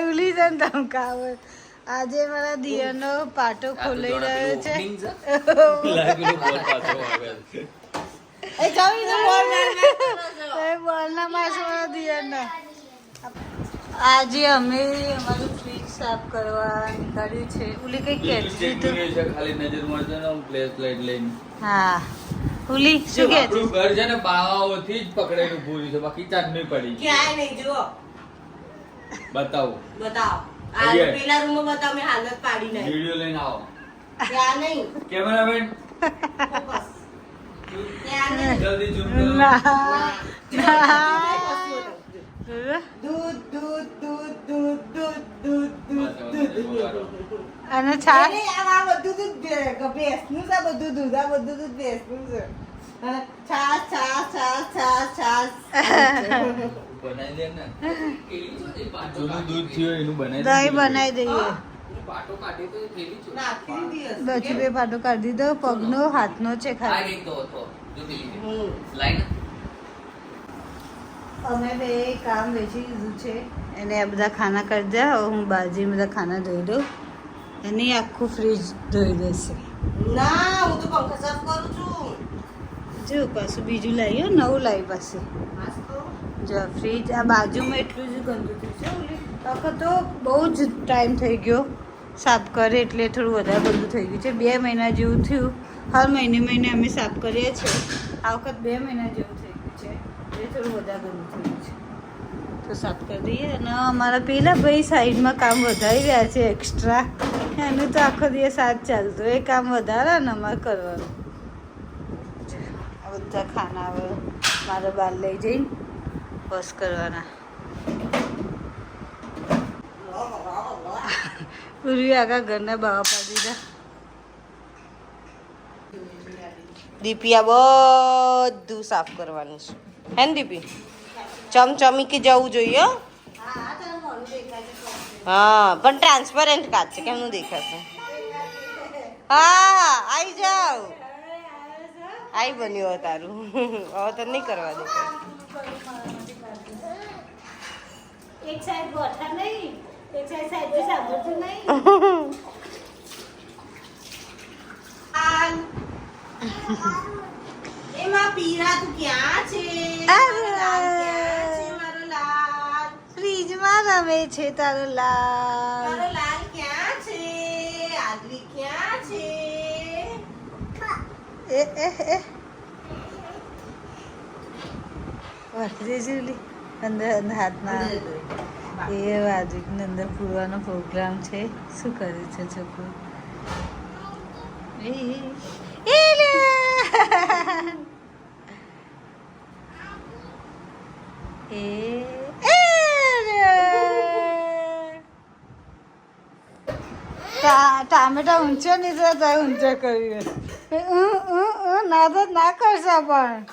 ઉલી છે ને ધમકાવ આજે મારા દિયરનો પાટો ખોલાઈ રહ્યો છે બોલના માસ મારા દિયરના આજે અમે અમારું ફ્રીજ સાફ કરવા નીકળ્યું છે ઉલી કઈ કહેતી તો ખાલી નજર મારજો ને હું પ્લેસ લાઈટ લઈને હા ઉલી શું કહે છે ઘર છે ને બાવાઓથી જ પકડાઈને ઊભું છે બાકી ચાટ નહીં પડી ક્યાંય નહીં જુઓ બતાવો આ પેલા રૂમમાં બતાવો મેં હાલત પાડી નહીં વિડિયો લઈને આવો ત્યાં નહીં કેમેરામેન ફોકસ ત્યાં નહીં જલ્દી ઝૂમ કરો દૂધ દૂધ દૂધ દૂધ દૂધ દૂધ દૂધ દૂધ અને છાશ આ બધું દૂધ ભેંસનું છે બધું દૂધ આ બધું દૂધ ભેંસનું છે છાશ છાશ છાશ છાશ છાશ બનાવી દે ને જૂનું દૂધ થયું એનું બનાવી દહીં બનાવી દઈએ પાટો કાઢી તો થેલી છો નાખી દીધી બચી બે પાટો કાઢી દો પગનો હાથનો છે આ ખાલી એક તો હતો જો પેલી લાઈન અમે બે કામ વેચી દીધું છે એને આ બધા ખાના કરી દે હવે હું બાજી બધા ખાના ધોઈ દઉં એની આખું ફ્રીજ ધોઈ દેશે ના હું તો પંખા સાફ કરું છું જો પાછું બીજું લાવ્યું નવું લાવી પાસે જો ફ્રીજ આ બાજુમાં એટલું જ ગંદુ થયું છે ઓલી વખત તો બહુ જ ટાઈમ થઈ ગયો સાફ કરે એટલે થોડું વધારે ગંદુ થઈ ગયું છે 2 મહિના જેવું થયું હર મહિને અમે સાફ કરીએ છીએ આ વખત 2 મહિના જેવું થઈ ગયું છે એટલે થોડું વધારે ગંદુ થયું છે તો સાફ કરી દઈએ અને અમારા પેલા ભાઈ સાઈડમાં કામ વધારી રહ્યા છે એક્સ્ટ્રા એનું તો આખો દિવસ સાથ ચાલતો એ કામ વધારે ને અમારે કરવાનું આ બધા ખાના હવે મારે બહાર લઈ જઈને વોશ કરવાના પૂર્વી આખા ઘરના બાવા પાડી દીધા દીપી આ બધું સાફ કરવાનું છે હે ને દીપી ચમચમી કે જવું જોઈએ હા પણ ટ્રાન્સપરન્ટ કાચ છે કેમનું દેખાશે હા આવી જાવ આઈ બન્યું તારું હવે તો નહીં કરવા દે એક સાઈડ ગોઠા નહીં એક સાઈડ સાંભળતું નહીં એમાં પીરા તું ક્યાં છે મારો લાલ ફ્રીજમાં રમે છે તારો લાલ મારો લાલ ક્યાં છે આદરી ક્યાં છે એ વાંચી જુલી અંદર હાથમાં એ વાજુની અંદર પૂરવાનો પ્રોગ્રામ છે શું કરે છે છોકરો ટામેટા ઊંચો નહીં થતા ઊંચો કર્યું ના તો ના કરશો પણ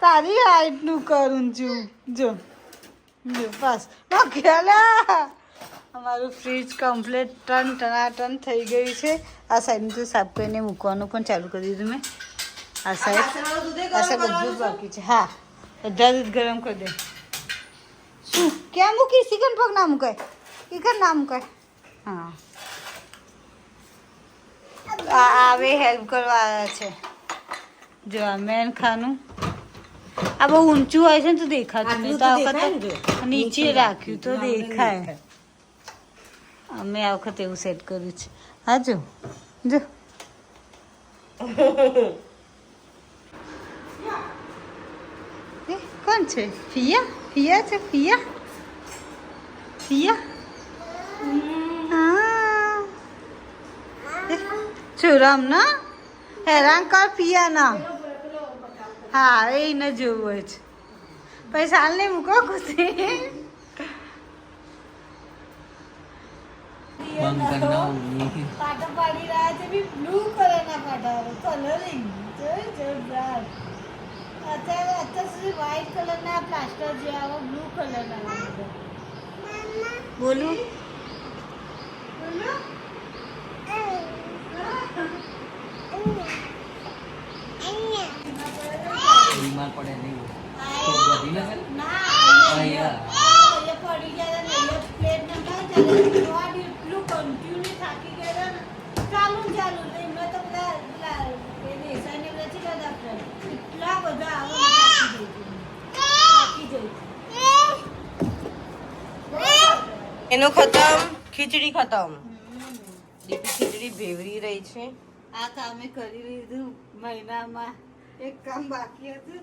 તારી હાઈટનું કરું છું જો બસ ખ્યાલ અમારું ફ્રીજ કમ્પ્લીટ ટનાટન થઈ ગયું છે આ સાઈડનું તો સાફ કરીને મૂકવાનું પણ ચાલુ કરી દીધું મેં આ સાઈડ બધું બાકી છે હા બધા દૂધ ગરમ કરી દે શું ક્યાં મૂકી ચિકન પગ ના મુકાય ચિકન ના મુકાય હા આવે હેલ્પ કરવા આવ્યા છે જો આ મેન ખાનું આ બહુ ઊંચું હોય છે ને તો દેખાતું નહીં તો આ વખતે નીચે રાખ્યું તો દેખાય અમે આ વખતે એવું સેટ કર્યું છે હા જો જો કોણ છે ફિયા ફિયા છે ફિયા ફિયા હા છુરામ ના હેરાન કર પિયા ના હા એને જોવું જ પૈસા હાલ નહીં મૂકો ખુશી પાટા પાડી રહ્યા છે બી બ્લુ કલરના પાટા કલરિંગ જોરદાર અત્યાર સુધી વ્હાઈટ કલરના પ્લાસ્ટર જે આવો બ્લુ કલરના બોલું બીમાર પડે નહીં તો બધી ના કરે? ના અહીંયા. એ પડી ગયા ને એ પ્લેટ નંબર ચાલે ગોડ એટલું કન્ટિન્યુ થાકી ગયા ને ચાલુ એમને તો પેલા એ દેસાઈને બધા છે બધા એટલા બધા આવે થાકી જાય એનું ખતમ, ખીચડી ખતમ. દીપી ખીચડી ભેવરી રહી છે. આ કામે કરી લીધું મહિનામાં એક કામ બાકી હતું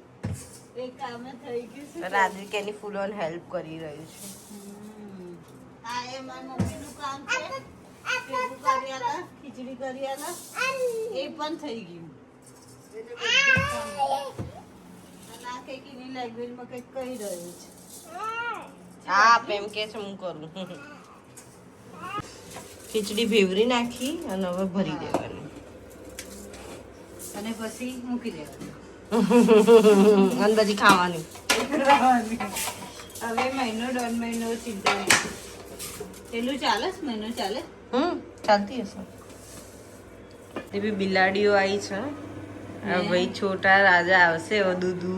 એ કામે થઈ ગયું છે રાત્રિક એની ફૂલ ઓન હેલ્પ કરી રહ્યું છે. આ એ મારી મમ્મીનું કામ છે ભેગું કરી આલા ખીચડી કરી આલા એ પણ થઈ ગયું અને આ કંઈક એની લેંગ્વેજમાં કંઈક કહી રહ્યું છે હા એમ કે છે હું કરું. ખીચડી ભેવરી નાખી અને હવે ભરી દેવાની અને પછી મૂકી દેવાનું અને પછી ખાવાની. હવે મહિનો 1.5 મહિનો ચિંતા નહીં પેલું ચાલે જ મહિનો ચાલે ચાલતી હશે. એ બી બિલાડીઓ આવી છે. હવે ભાઈ છોટા રાજા આવશે. હવે દૂધુ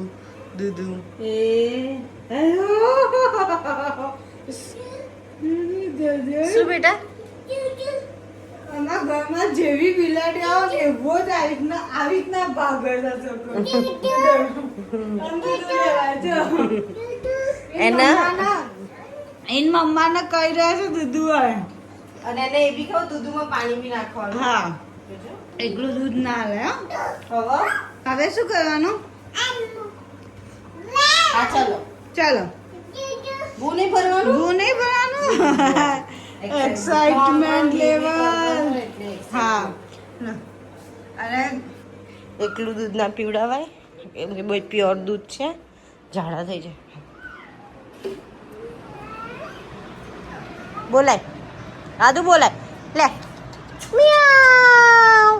દૂધુ એ શું બેટા? અમારા ઘરમાં જેવી બિલાડી આવે ને એવો જ આવી રીતના ભાગડતા છોકરો એન મમ્માને કહી રહ્યા છે દૂધુ આવે અને એને એ બી કહું દૂધમાં પાણી બી નાખવાનું. હા એકલું દૂધ ના હાલે હવે હવે શું કરવાનું હા ચાલો ચાલો બહુ નહીં ભરવાનું. ભૂ નહીં ભરવાનું એક્સાઇટમેન્ટ લેવલ હા અને એકલું દૂધ ના પીવડાવાય કેમ કે બહુ પ્યોર દૂધ છે. ઝાડા થઈ જાય. બોલાય આદુ બોલાય લે મિયાવ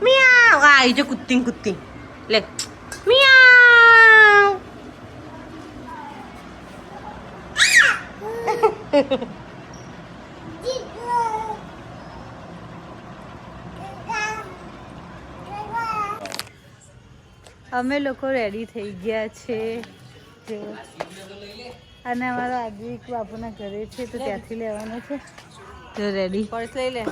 મિયાવ. આ આવી છે કુત્તી કુત્તી લે મિયાવ. અમે લોકો રેડી થઈ ગયા છે જો અને અમારો આદિક બાપુના ઘરે છે તો ત્યાંથી લેવાનો છે તો રેડી પર્સ લઈ લે.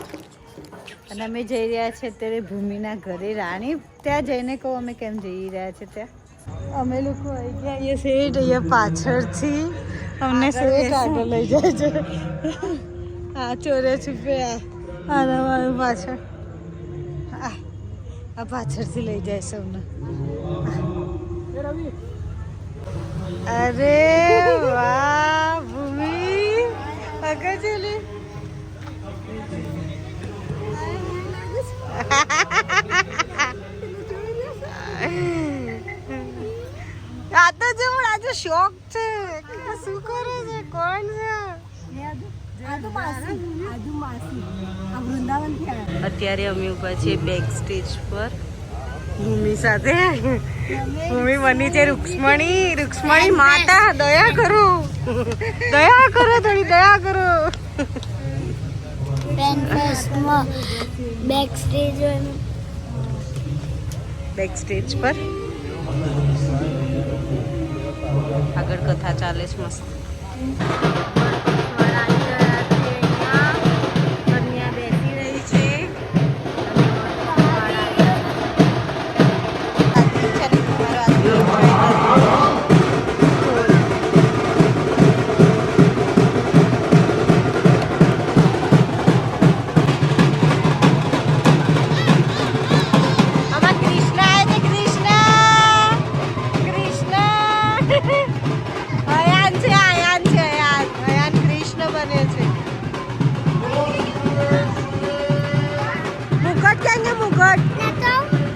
અને અમે જઈ રહ્યા છે અત્યારે ભૂમિના ઘરે રાણી ત્યાં જઈને કહું અમે કેમ જઈ રહ્યા છે ત્યાં અમે લોકો આવી ગયા અહીંયા શેઠ અહીંયા પાછળથી અમને શેઠ આગળ લઈ જાય છે આ ચોરે છુપે આ મારું પાછળ આ પાછળથી લઈ જાય છે અમને અરે વાહ ભૂમિ આગળ ચલી આ તો જો આજે શોખ છે શું કરે છે કોણ છે? અત્યારે અમે ઉભા છીએ બેક સ્ટેજ પર ભૂમિ સાથે. ભૂમિ બની છે રૂક્ષ્મણી માતા. દયા કરો થોડી દયા કરો. બેક સ્ટેજ પર આગળ કથા ચાલે છે મસ્ત. કન્યા બેસી રહી છે.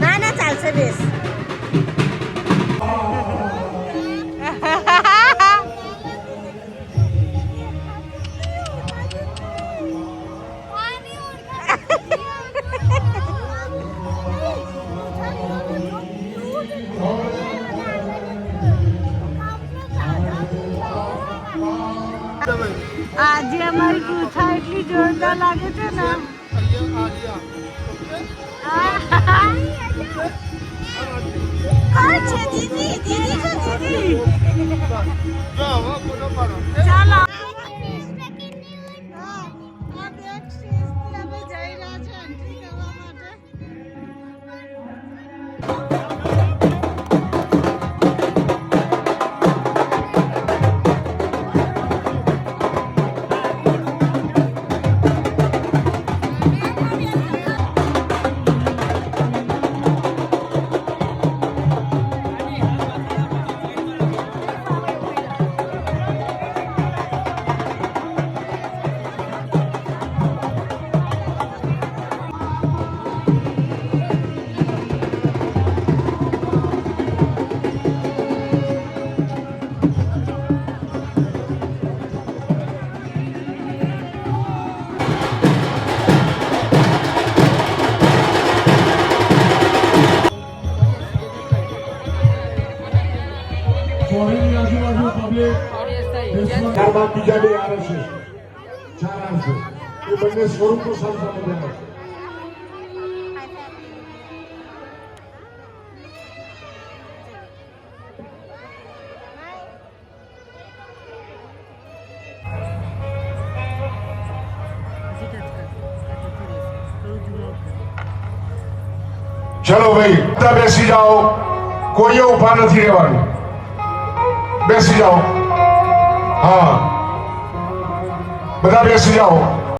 ના ના ચાલશે બેસ. આજે અમારી કુથા એટલી જોરદાર લાગે છે ને કોણ છે દીદી? દીદી છે દીદી. ચાલો. આ બેક સ્ટેજથી અમે જઈ રહ્યા છે એન્ટ્રી કરવા માટે. શહેરની આજુબાજુ પબ્લિક ત્યારબાદ બીજા બે આવે છે 4 આવશે એ બંને સ્વરૂપો સામે બન્યા છે. ચલો ભાઈ બધા બેસી જાઓ, કોઈએ ઊભા નથી રહેવાનું. બેસી જાઓ. હા બધા બેસી જાઓ.